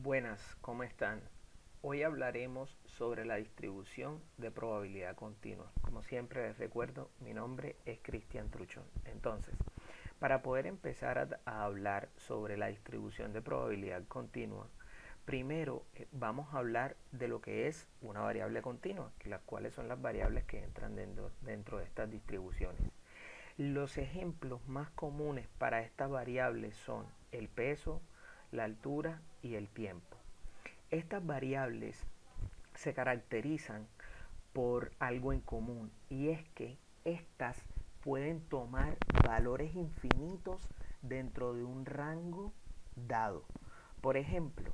Buenas, ¿cómo están? Hoy hablaremos sobre la distribución de probabilidad continua. Como siempre les recuerdo, mi nombre es Cristian Truchón. Entonces, para poder empezar a hablar sobre la distribución de probabilidad continua, primero vamos a hablar de lo que es una variable continua, las cuales son las variables que entran dentro de estas distribuciones. Los ejemplos más comunes para estas variables son el peso, la altura y el tiempo. Estas variables se caracterizan por algo en común, y es que estas pueden tomar valores infinitos dentro de un rango dado. Por ejemplo,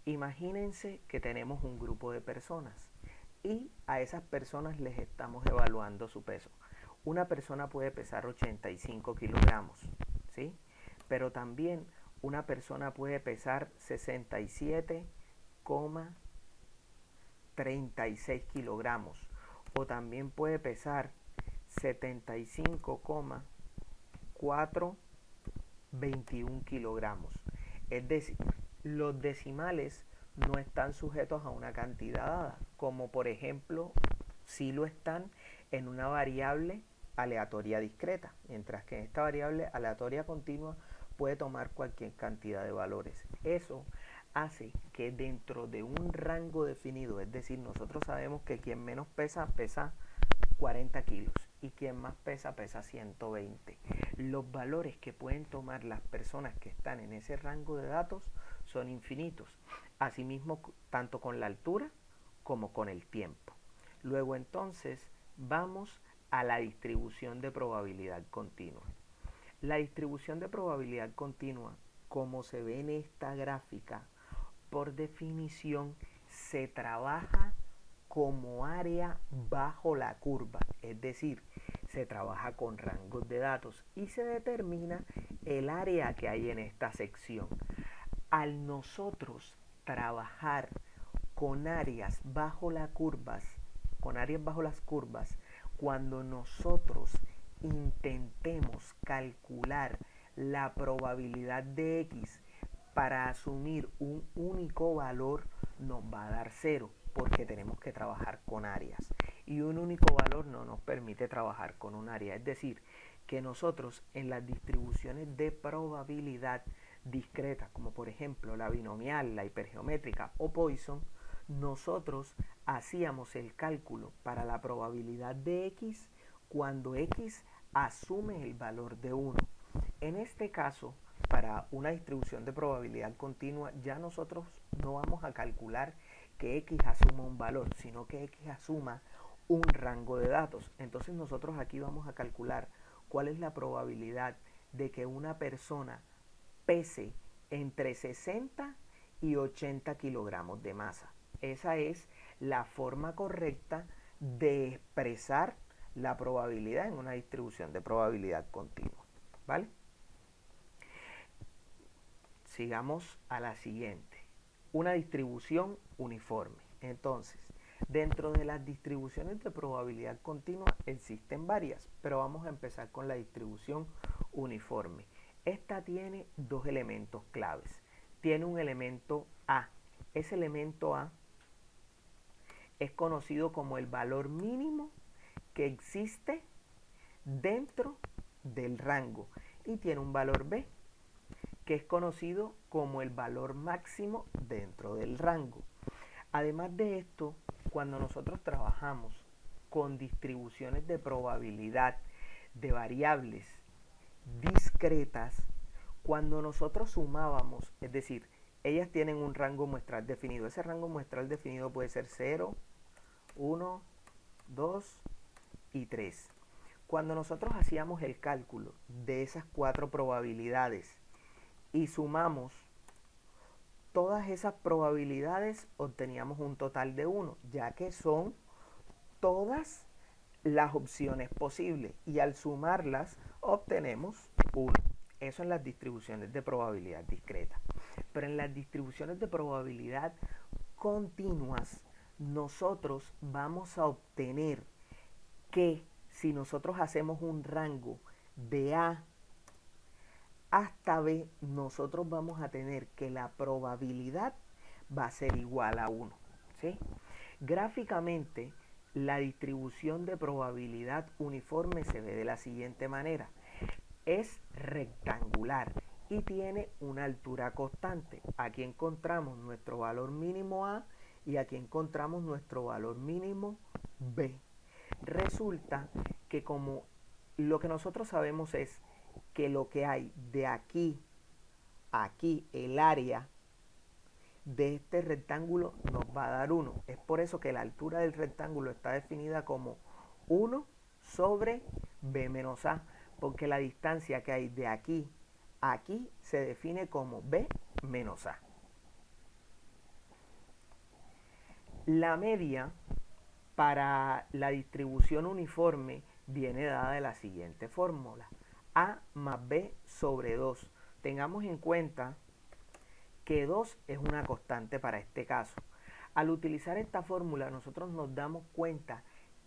imagínense que tenemos un grupo de personas y a esas personas les estamos evaluando su peso. Una persona puede pesar 85 kilogramos, ¿sí? Pero también una persona puede pesar 67,36 kilogramos, o también puede pesar 75,421 kilogramos. Es decir, los decimales no están sujetos a una cantidad dada, como por ejemplo si lo están en una variable aleatoria discreta, mientras que en esta variable aleatoria continua puede tomar cualquier cantidad de valores. Eso hace que dentro de un rango definido, es decir, nosotros sabemos que quien menos pesa, pesa 40 kilos y quien más pesa, pesa 120. Los valores que pueden tomar las personas que están en ese rango de datos son infinitos. Asimismo, tanto con la altura como con el tiempo. Luego entonces vamos a la distribución de probabilidad continua. La distribución de probabilidad continua, como se ve en esta gráfica, por definición se trabaja como área bajo la curva, es decir, se trabaja con rangos de datos y se determina el área que hay en esta sección. Al nosotros trabajar con áreas bajo las curvas, cuando nosotros intentemos calcular la probabilidad de X para asumir un único valor, nos va a dar 0, porque tenemos que trabajar con áreas. Y un único valor no nos permite trabajar con un área. Es decir, que nosotros en las distribuciones de probabilidad discreta, como por ejemplo la binomial, la hipergeométrica o Poisson, nosotros hacíamos el cálculo para la probabilidad de X cuando X asume el valor de 1. En este caso, para una distribución de probabilidad continua, ya nosotros no vamos a calcular que X asuma un valor, sino que X asuma un rango de datos. Entonces nosotros aquí vamos a calcular cuál es la probabilidad de que una persona pese entre 60 y 80 kilogramos de masa. Esa es la forma correcta de expresar la probabilidad en una distribución de probabilidad continua, ¿vale? Sigamos a la siguiente. Una distribución uniforme. Entonces, dentro de las distribuciones de probabilidad continua existen varias, pero vamos a empezar con la distribución uniforme. Esta tiene dos elementos claves. Tiene un elemento A. Ese elemento A es conocido como el valor mínimo que existe dentro del rango, y tiene un valor B que es conocido como el valor máximo dentro del rango. Además de esto, cuando nosotros trabajamos con distribuciones de probabilidad de variables discretas, cuando nosotros sumábamos, es decir, ellas tienen un rango muestral definido. Ese rango muestral definido puede ser 0, 1, 2 y 3. Cuando nosotros hacíamos el cálculo de esas cuatro probabilidades y sumamos todas esas probabilidades, obteníamos un total de 1, ya que son todas las opciones posibles, y al sumarlas obtenemos 1. Eso en las distribuciones de probabilidad discreta. Pero en las distribuciones de probabilidad continuas, nosotros vamos a obtener que si nosotros hacemos un rango de A hasta B, nosotros vamos a tener que la probabilidad va a ser igual a 1. ¿Sí? Gráficamente, la distribución de probabilidad uniforme se ve de la siguiente manera. Es rectangular y tiene una altura constante. Aquí encontramos nuestro valor mínimo A y aquí encontramos nuestro valor mínimo B. Resulta que como lo que nosotros sabemos es que lo que hay de aquí a aquí, el área de este rectángulo nos va a dar 1. Es por eso que la altura del rectángulo está definida como 1 sobre B menos A, porque la distancia que hay de aquí a aquí se define como B menos A. La media para la distribución uniforme viene dada de la siguiente fórmula. A más B sobre 2. Tengamos en cuenta que 2 es una constante para este caso. Al utilizar esta fórmula nosotros nos damos cuenta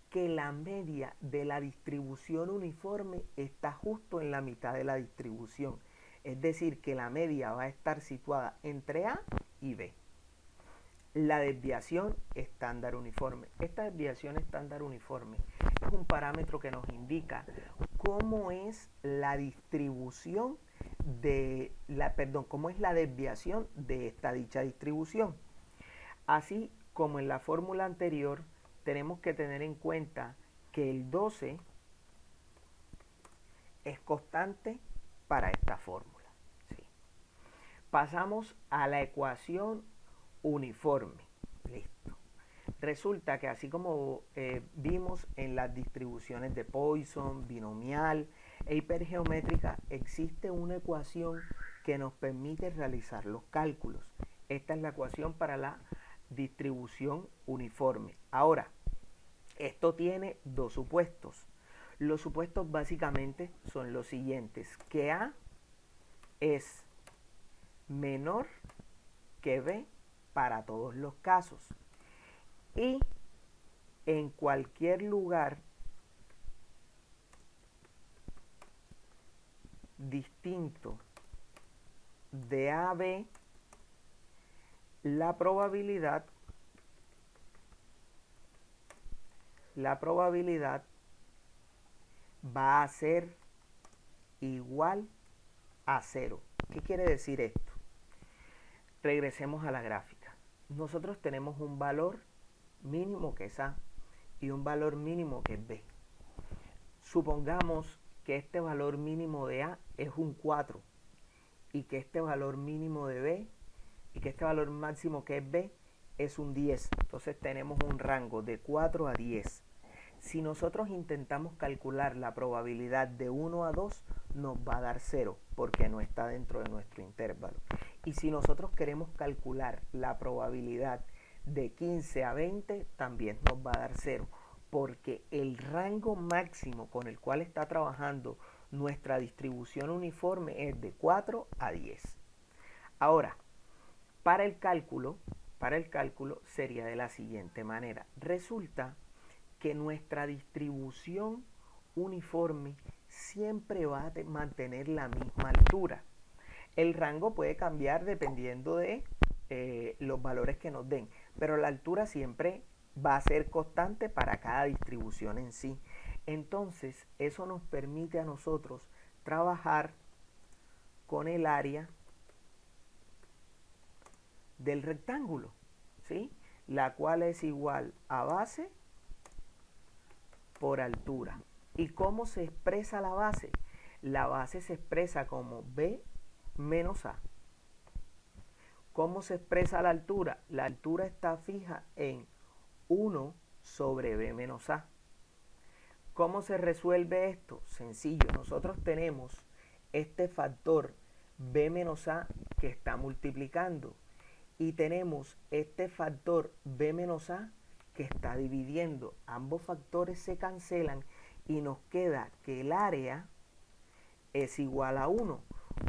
que la media de la distribución uniforme está justo en la mitad de la distribución. Es decir, que la media va a estar situada entre A y B. La desviación estándar uniforme. Esta desviación estándar uniforme es un parámetro que nos indica cómo es la distribución de cómo es la desviación de esta dicha distribución. Así como en la fórmula anterior, tenemos que tener en cuenta que el 12 es constante para esta fórmula. ¿Sí? Pasamos a la ecuación uniforme. Listo. Resulta que así como vimos en las distribuciones de Poisson, binomial e hipergeométrica, existe una ecuación que nos permite realizar los cálculos. Esta es la ecuación para la distribución uniforme. Ahora, esto tiene dos supuestos. Los supuestos básicamente son los siguientes, que A es menor que B para todos los casos y en cualquier lugar distinto de A a B, la probabilidad va a ser igual a 0. ¿Qué quiere decir esto? Regresemos a la gráfica. Nosotros tenemos un valor mínimo que es A y un valor mínimo que es B. Supongamos que este valor mínimo de A es un 4 y que este valor mínimo de B y que este valor máximo que es B es un 10. Entonces tenemos un rango de 4 a 10. Si nosotros intentamos calcular la probabilidad de 1 a 2, nos va a dar 0 porque no está dentro de nuestro intervalo. Y si nosotros queremos calcular la probabilidad de 15 a 20, también nos va a dar 0 porque el rango máximo con el cual está trabajando nuestra distribución uniforme es de 4 a 10. Ahora, para el cálculo sería de la siguiente manera. Resulta que nuestra distribución uniforme siempre va a mantener la misma altura. El rango puede cambiar dependiendo de los valores que nos den, pero la altura siempre va a ser constante para cada distribución en sí. Entonces, eso nos permite a nosotros trabajar con el área del rectángulo, ¿sí? La cual es igual a base por altura. ¿Y cómo se expresa la base? La base se expresa como B menos A. ¿Cómo se expresa la altura? La altura está fija en 1 sobre B menos A. ¿Cómo se resuelve esto? Sencillo, nosotros tenemos este factor B menos A que está multiplicando y tenemos este factor B menos A que está dividiendo. Ambos factores se cancelan y nos queda que el área es igual a 1.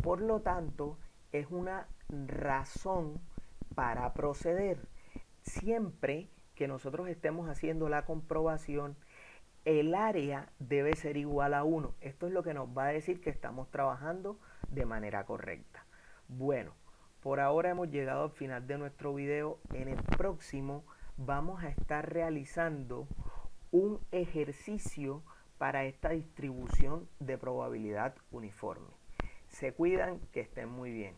Por lo tanto, es una razón para proceder. Siempre que nosotros estemos haciendo la comprobación, el área debe ser igual a 1. Esto es lo que nos va a decir que estamos trabajando de manera correcta. Bueno, Por ahora hemos llegado al final de nuestro video. En el próximo vamos a estar realizando un ejercicio para esta distribución de probabilidad uniforme. Se cuidan, que estén muy bien.